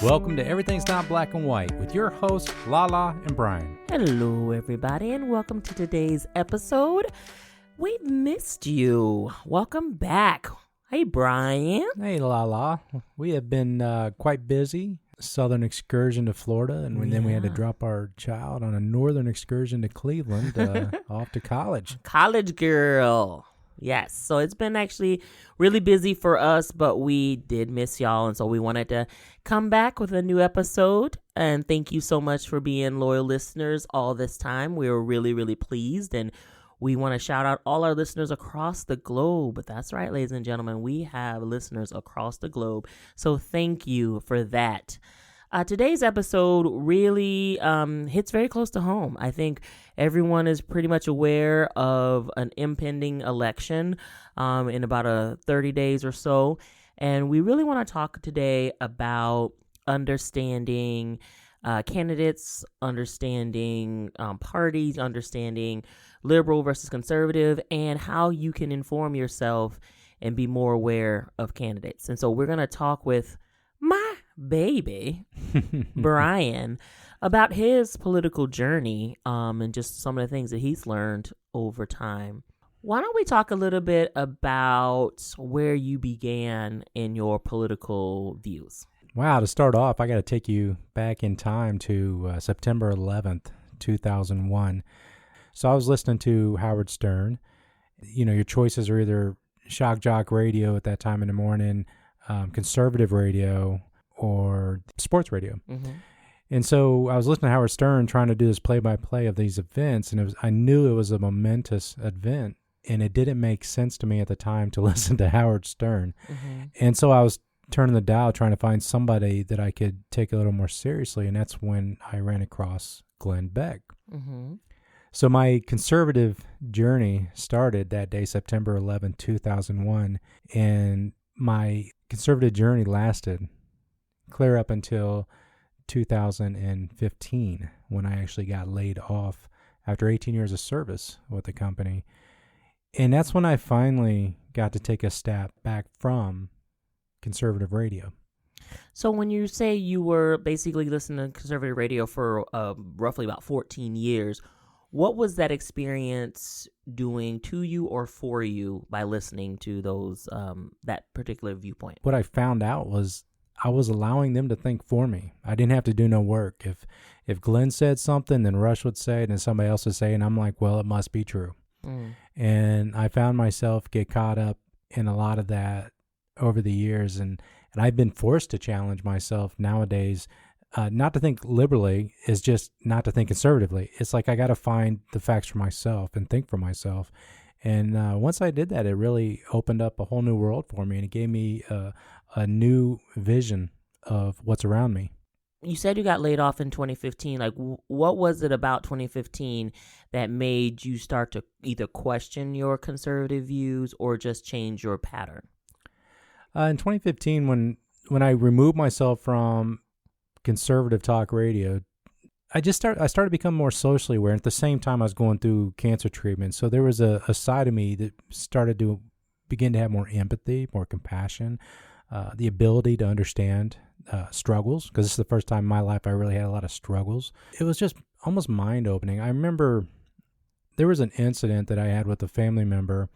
Welcome to Everything's Not Black and White with your hosts, Lala and Brian. Hello, everybody, and welcome to today's episode. We missed you. Welcome back. Hey, Brian. Hey, Lala. We have been quite busy. Southern excursion to Florida, and then we had to drop our child on a northern excursion to Cleveland, off to college. College girl. Yes. So it's been actually really busy for us, but we did miss y'all. And so we wanted to come back with a new episode. And thank you so much for being loyal listeners all this time. We were really, really pleased. And we want to shout out all our listeners across the globe. That's right, ladies and gentlemen. We have listeners across the globe. So thank you for that. Today's episode really hits very close to home. I think everyone is pretty much aware of an impending election in about 30 days or so. And we really want to talk today about understanding candidates, understanding parties, understanding liberal versus conservative, and how you can inform yourself and be more aware of candidates. And so we're going to talk with my baby, Brian, about his political journey and just some of the things that he's learned over time. Why don't we talk a little bit about where you began in your political views? Wow, to start off, I got to take you back in time to September 11th, 2001. So I was listening to Howard Stern. You know, your choices are either shock jock radio at that time in the morning, conservative radio, or sports radio. Mm-hmm. And so I was listening to Howard Stern trying to do this play-by-play of these events, and I knew it was a momentous event, and it didn't make sense to me at the time to listen to Howard Stern. Mm-hmm. And so I was turning the dial trying to find somebody that I could take a little more seriously, and that's when I ran across Glenn Beck. Mm-hmm. So my conservative journey started that day, September 11, 2001, and my conservative journey lasted clear up until 2015, when I actually got laid off after 18 years of service with the company. And that's when I finally got to take a step back from conservative radio. So when you say you were basically listening to conservative radio for roughly about 14 years, what was that experience doing to you or for you by listening to those that particular viewpoint? What I found out was I was allowing them to think for me. I didn't have to do no work. If Glenn said something, then Rush would say it, and somebody else would say it, and I'm like, well, it must be true. Mm. And I found myself get caught up in a lot of that over the years, and I've been forced to challenge myself nowadays. Not to think liberally is just not to think conservatively. It's like I got to find the facts for myself and think for myself. And once I did that, it really opened up a whole new world for me, and it gave me a new vision of what's around me. You said you got laid off in 2015. Like, what was it about 2015 that made you start to either question your conservative views or just change your pattern? In 2015, when I removed myself from conservative talk radio, I started to become more socially aware. At the same time, I was going through cancer treatment. So there was a side of me that started to begin to have more empathy, more compassion, the ability to understand struggles, because this is the first time in my life I really had a lot of struggles. It was just almost mind-opening. I remember there was an incident that I had with a family member,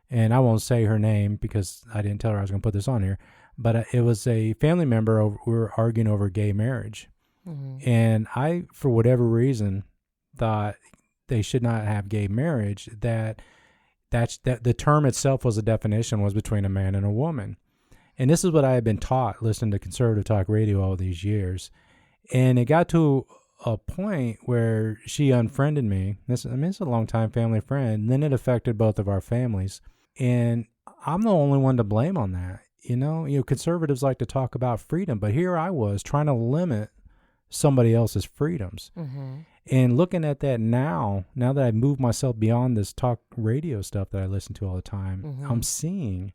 and I won't say her name because I didn't tell her I was going to put this on here, but it was a family member. We were arguing over gay marriage. Mm-hmm. And I, for whatever reason, thought they should not have gay marriage, that the term itself was a definition, was between a man and a woman. And this is what I had been taught listening to conservative talk radio all these years. And it got to a point where she unfriended me. It's a long-time family friend. And then it affected both of our families. And I'm the only one to blame on that. You know, conservatives like to talk about freedom, but here I was trying to limit somebody else's freedoms. Mm-hmm. And looking at that now that I've moved myself beyond this talk radio stuff that I listen to all the time, mm-hmm. I'm seeing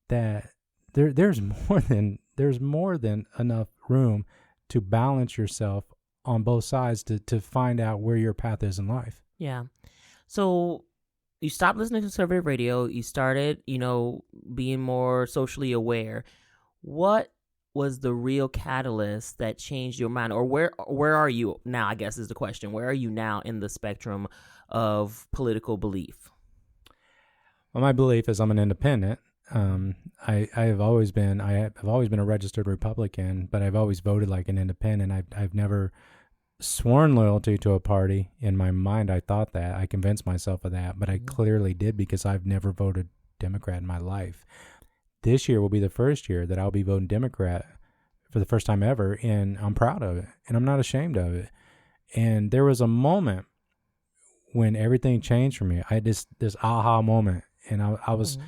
that there's more than enough room to balance yourself on both sides to find out where your path is in life. Yeah. So you stopped listening to conservative radio. You started, being more socially aware. What was the real catalyst that changed your mind, or where are you now? I guess is the question. Where are you now in the spectrum of political belief? Well, my belief is I'm an independent. I have always been a registered Republican, but I've always voted like an independent. I've never sworn loyalty to a party. In my mind, I thought that. I convinced myself of that, but I clearly did because I've never voted Democrat in my life. This year will be the first year that I'll be voting Democrat for the first time ever, and I'm proud of it, and I'm not ashamed of it. And there was a moment when everything changed for me. I had this aha moment, and I was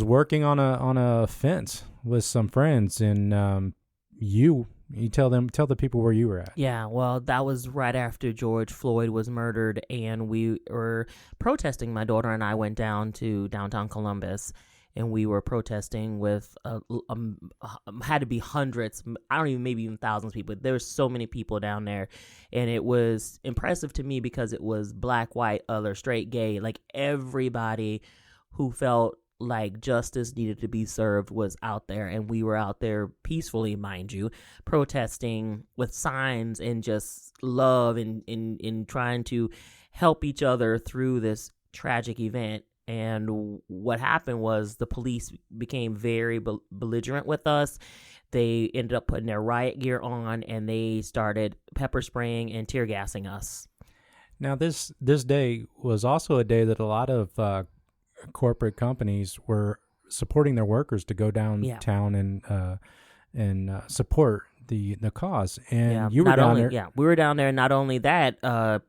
working on a fence with some friends, and you tell the people where you were at. Yeah, well, that was right after George Floyd was murdered, and we were protesting. My daughter and I went down to downtown Columbus, and we were protesting with had to be hundreds, I don't even, maybe even thousands of people. There were so many people down there, and it was impressive to me because it was black, white, other, straight, gay, like everybody who felt like justice needed to be served was out there, and we were out there peacefully, mind you, protesting with signs and just love and trying to help each other through this tragic event. And what happened was the police became very belligerent with us. They ended up putting their riot gear on, and they started pepper spraying and tear gassing us. Now, this day was also a day that a lot of corporate companies were supporting their workers to go downtown and support the cause. And you were down there. Yeah, we were down there. Not only that, our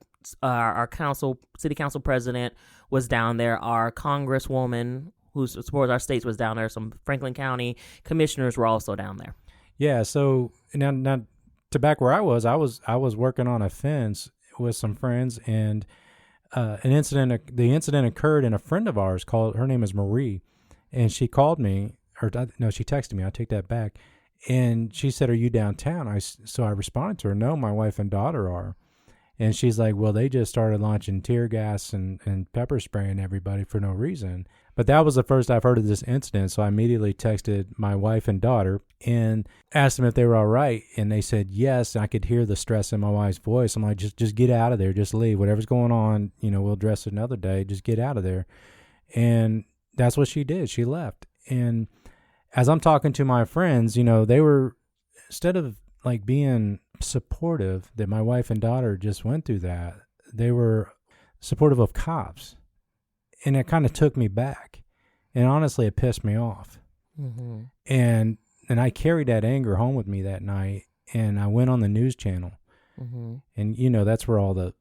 city council president was down there. Our congresswoman who supports our states was down there. Some Franklin County commissioners were also down there. Yeah. So now to back where I was working on a fence with some friends, and the incident occurred, and a friend of ours her name is Marie, and she called me, she texted me. I take that back. And she said, "Are you downtown?" So I responded to her, "No, my wife and daughter are." And she's like, "Well, they just started launching tear gas and pepper spraying everybody for no reason." But that was the first I've heard of this incident. So I immediately texted my wife and daughter and asked them if they were all right. And they said yes. And I could hear the stress in my wife's voice. I'm like, just get out of there. Just leave. Whatever's going on, we'll address it another day. Just get out of there. And that's what she did. She left. And as I'm talking to my friends, they were, instead of like being supportive that my wife and daughter just went through that, they were supportive of cops. And it kind of took me back. And honestly, it pissed me off. Mm-hmm. And I carried that anger home with me that night. And I went on the news channel. Mm-hmm. And, that's where all the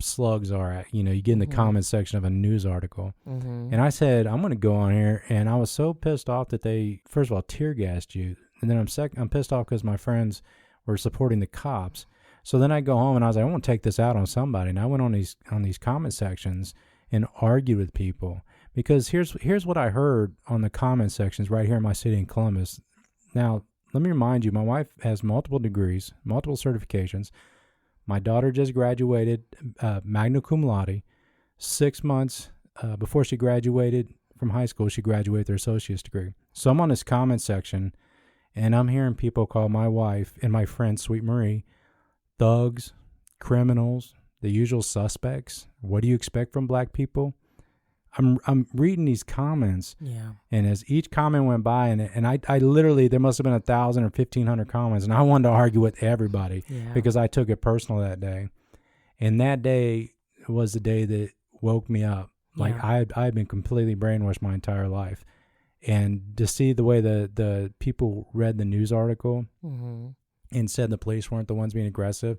slugs are at. You get in the comment section of a news article. Mm-hmm. And I said, I'm going to go on here. And I was so pissed off that they, first of all, tear gassed you. And then I'm pissed off because my friends were supporting the cops. So then I go home and I was like, I want to take this out on somebody. And I went on these comment sections and argued with people, because here's what I heard on the comment sections right here in my city in Columbus. Now, let me remind you, my wife has multiple degrees, multiple certifications. My daughter just graduated magna cum laude. 6 months before she graduated from high school, she graduated with her associate's degree. So I'm on this comment section, and I'm hearing people call my wife and my friend, Sweet Marie, thugs, criminals, the usual suspects. What do you expect from black people? I'm reading these comments, and as each comment went by, and I literally, there must have been 1,000 or 1,500 comments, and I wanted to argue with everybody because I took it personal that day. And that day was the day that woke me up. Like I had been completely brainwashed my entire life. And to see the way the people read the news article and said the police weren't the ones being aggressive,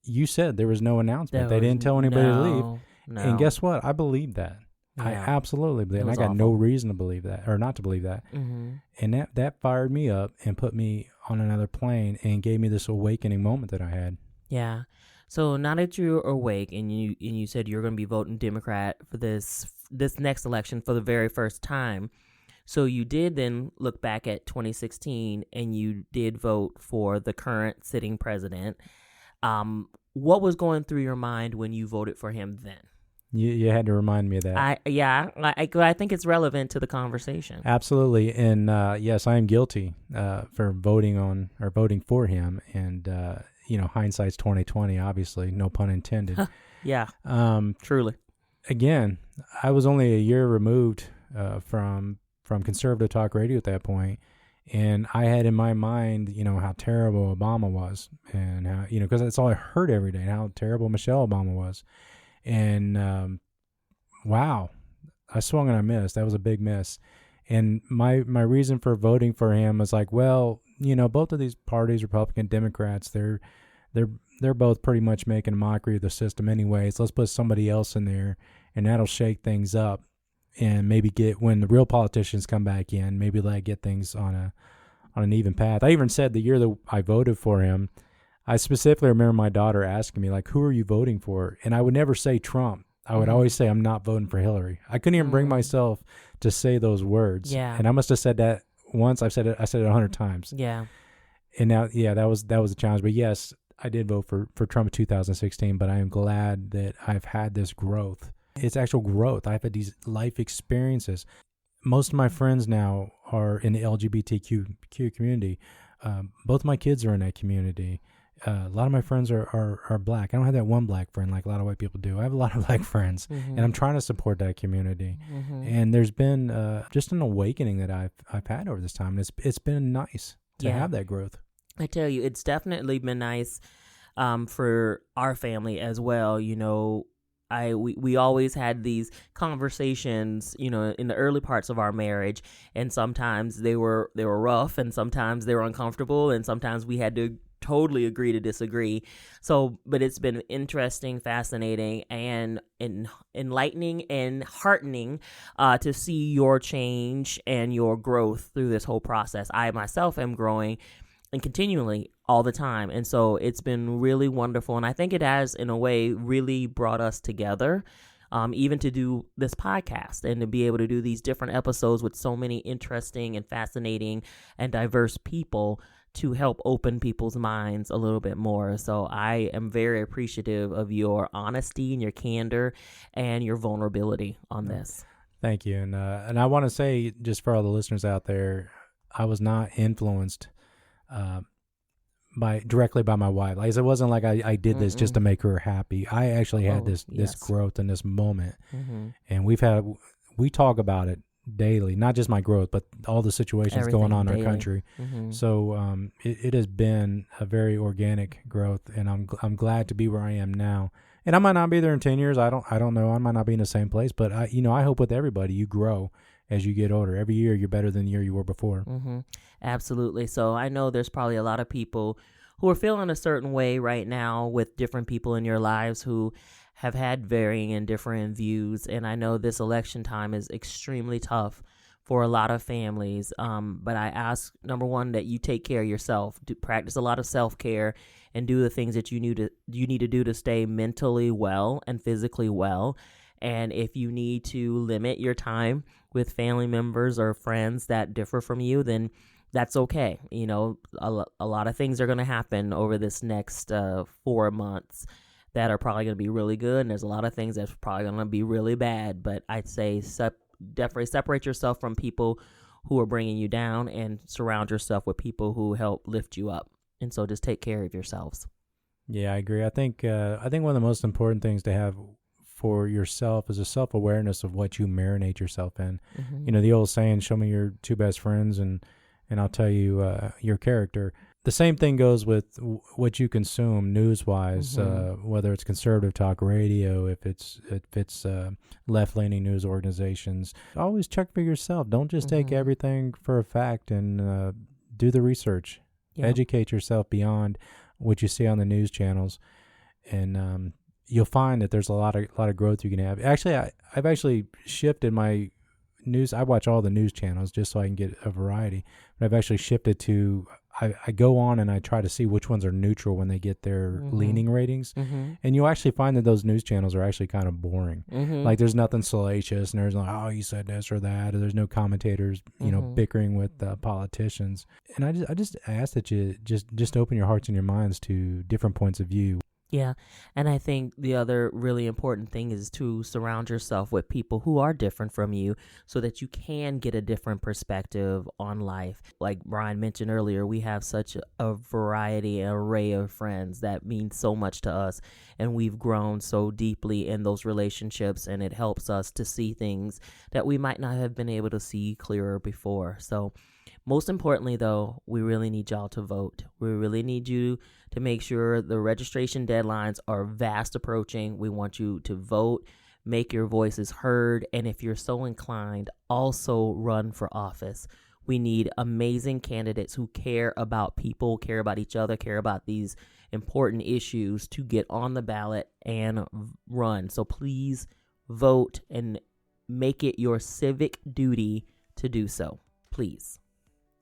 you said there was no announcement. They didn't tell anybody to leave. No. And guess what? I believed that. Yeah. I absolutely believe it. And I got no reason to believe that, or not to believe that. Mm-hmm. And that fired me up and put me on another plane and gave me this awakening moment that I had. Yeah. So now that you're awake and you said you're going to be voting Democrat for this next election for the very first time, so you did then look back at 2016 and you did vote for the current sitting president. What was going through your mind when you voted for him then? You had to remind me of that. I think it's relevant to the conversation. Absolutely. And yes, I am guilty for voting for him. And, hindsight's 2020, obviously, no pun intended. Yeah, truly. Again, I was only a year removed from conservative talk radio at that point. And I had in my mind, how terrible Obama was, and how, because that's all I heard every day, and how terrible Michelle Obama was. And wow, I swung and I missed. That was a big miss. And my reason for voting for him was like, well, both of these parties, Republican, Democrats, they're both pretty much making a mockery of the system anyways. Let's put somebody else in there, and that'll shake things up. And maybe when the real politicians come back in, maybe get things on an even path. I even said the year that I voted for him, I specifically remember my daughter asking me, who are you voting for? And I would never say Trump. I would always say I'm not voting for Hillary. I couldn't even bring myself to say those words. Yeah. And I must have said that once. I said it 100 times. Yeah. And now, that was a challenge. But yes, I did vote for Trump in 2016. But I am glad that I've had this growth. It's actual growth. I've had these life experiences. Most of my friends now are in the LGBTQ community. Both my kids are in that community. A lot of my friends are black. I don't have that one black friend like a lot of white people do. I have a lot of black friends, and I'm trying to support that community. And there's been just an awakening that I've had over this time. And it's been nice to have that growth. I tell you, it's definitely been nice for our family as well. We always had these conversations, in the early parts of our marriage, and sometimes they were rough, and sometimes they were uncomfortable, and sometimes we had to totally agree to disagree. So, but it's been interesting, fascinating, and enlightening and heartening to see your change and your growth through this whole process. I myself am growing and continually all the time. And so it's been really wonderful. And I think it has, in a way, really brought us together, even to do this podcast and to be able to do these different episodes with so many interesting and fascinating and diverse people to help open people's minds a little bit more. So I am very appreciative of your honesty and your candor and your vulnerability on this. Thank you. And I want to say, just for all the listeners out there, I was not influenced directly by my wife. Like, it wasn't like I did this just to make her happy. I actually had this growth in this moment, and we talk about it daily, not just my growth, but all the situations Everything going on in daily. our country. So it has been a very organic growth, and I'm glad to be where I am now. And I might not be there in 10 years. I don't know. I might not be in the same place, but I hope with everybody you grow as you get older. Every year you're better than the year you were before. Absolutely. So I know there's probably a lot of people who are feeling a certain way right now with different people in your lives who have had varying and different views. And I know this election time is extremely tough for a lot of families. But I ask, number one, that you take care of yourself, practice a lot of self-care, and do the things that you need to do to stay mentally well and physically well. And if you need to limit your time with family members or friends that differ from you, then that's okay. A lot of things are going to happen over this next 4 months that are probably going to be really good, and there's a lot of things that's probably going to be really bad. But I'd say definitely separate yourself from people who are bringing you down and surround yourself with people who help lift you up. And so just take care of yourselves. Yeah, I agree. I think one of the most important things to have for yourself is a self-awareness of what you marinate yourself in. The old saying, show me your two best friends and I'll tell you your character. The same thing goes with what you consume news-wise, whether it's conservative talk radio, if it's left-leaning news organizations. Always check for yourself. Don't just take everything for a fact, and do the research. Yeah. Educate yourself beyond what you see on the news channels, and you'll find that there's a lot of growth you can have. Actually, I've actually shifted my news. I watch all the news channels just so I can get a variety. But I've actually shifted to I go on and I try to see which ones are neutral when they get their leaning ratings. And you'll actually find that those news channels are actually kind of boring. Like, there's nothing salacious, and there's like, oh, you said this or that, or there's no commentators, bickering with politicians. And I just ask that you just open your hearts and your minds to different points of view. Yeah. And I think the other really important thing is to surround yourself with people who are different from you so that you can get a different perspective on life. Like Brian mentioned earlier, we have such a variety and array of friends that mean so much to us. And we've grown so deeply in those relationships, and it helps us to see things that we might not have been able to see clearer before. So most importantly, though, we really need y'all to vote. We really need you to make sure the registration deadlines are fast approaching. We want you to vote, make your voices heard, and if you're so inclined, also run for office. We need amazing candidates who care about people, care about each other, care about these important issues to get on the ballot and run. So please vote and make it your civic duty to do so. Please.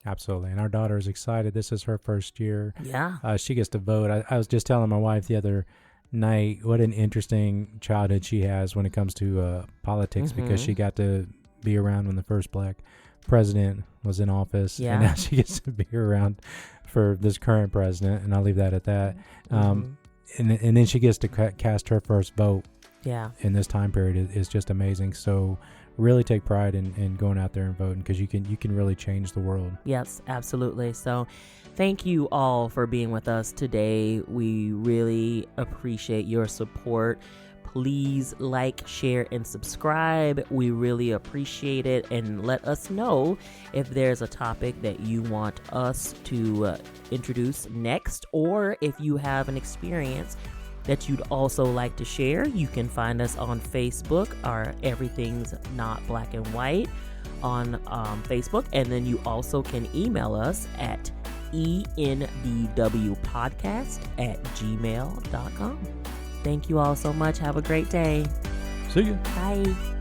Absolutely. And our daughter is excited. This is her first year. Yeah. She gets to vote. I was just telling my wife the other night what an interesting childhood she has when it comes to politics, because she got to be around when the first black president was in office. Yeah. And now she gets to be around for this current president. And I'll leave that at that. And then she gets to cast her first vote. Yeah. In this time period is just amazing. So really take pride in going out there and voting, because you can really change the world. Yes, absolutely. So thank you all for being with us today. We really appreciate your support. Please like, share, and subscribe. We really appreciate it. And let us know if there's a topic that you want us to introduce next, or if you have an experience that you'd also like to share. You can find us on Facebook, our Everything's Not Black and White on Facebook. And then you also can email us at enbwpodcast@gmail.com. Thank you all so much. Have a great day. See you. Bye.